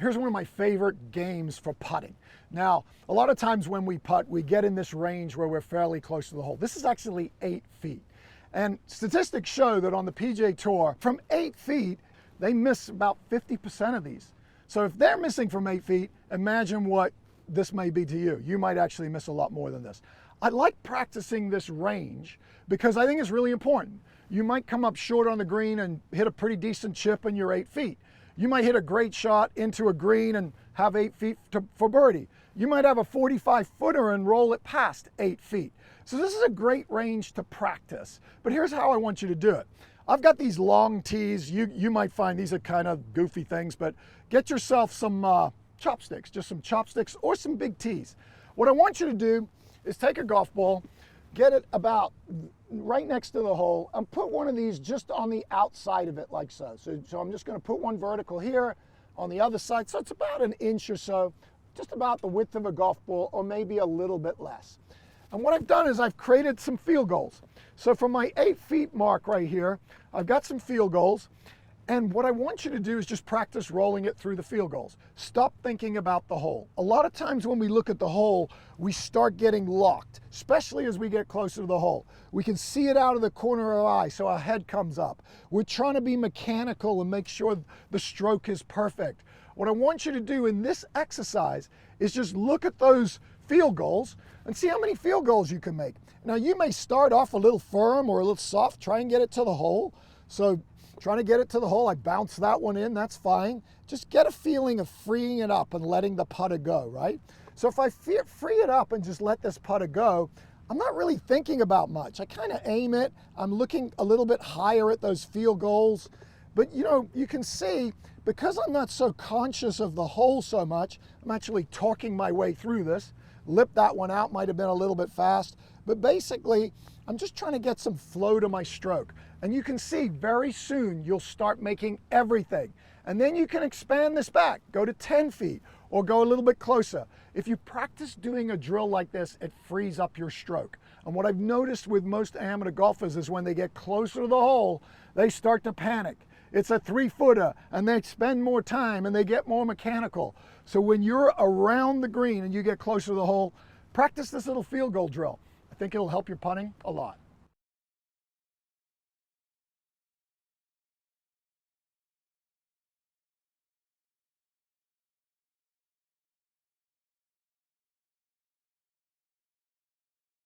Here's one of my favorite games for putting. Now, a lot of times when we putt, we get in this range where we're fairly close to the hole. This is actually 8 feet. And statistics show that on the PGA Tour, from 8 feet, they miss about 50% of these. So if they're missing from 8 feet, imagine what this may be to you. You might actually miss a lot more than this. I like practicing this range because I think it's really important. You might come up short on the green and hit a pretty decent chip and you're 8 feet. You might hit a great shot into a green and have 8 feet for birdie. You might have a 45-footer and roll it past 8 feet. So this is a great range to practice. But here's how I want you to do it. I've got these long tees. You might find these are kind of goofy things, but get yourself some chopsticks, just some chopsticks or some big tees. What I want you to do is take a golf ball, get it about right next to the hole, and put one of these just on the outside of it like so. So I'm just going to put one vertical here on the other side. So it's about an inch or so, just about the width of a golf ball or maybe a little bit less. And what I've done is I've created some field goals. So from my 8 feet mark right here, I've got some field goals. And what I want you to do is just practice rolling it through the field goals. Stop thinking about the hole. A lot of times when we look at the hole, we start getting locked, especially as we get closer to the hole. We can see it out of the corner of our eye, so our head comes up. We're trying to be mechanical and make sure the stroke is perfect. What I want you to do in this exercise is just look at those field goals and see how many field goals you can make. Now you may start off a little firm or a little soft, try and get it to the hole. So trying to get it to the hole, I bounce that one in, that's fine. Just get a feeling of freeing it up and letting the putter go, right? So if I free it up and just let this putter go, I'm not really thinking about much. I kind of aim it, I'm looking a little bit higher at those field goals. But you know, you can see, because I'm not so conscious of the hole so much, I'm actually talking my way through this. Lip that one out, might have been a little bit fast, but basically, I'm just trying to get some flow to my stroke. And you can see very soon you'll start making everything. And then you can expand this back, go to 10 feet or go a little bit closer. If you practice doing a drill like this, it frees up your stroke. And what I've noticed with most amateur golfers is when they get closer to the hole, they start to panic. It's a 3-footer and they spend more time and they get more mechanical. So when you're around the green and you get closer to the hole, practice this little field goal drill. I think it'll help your putting a lot.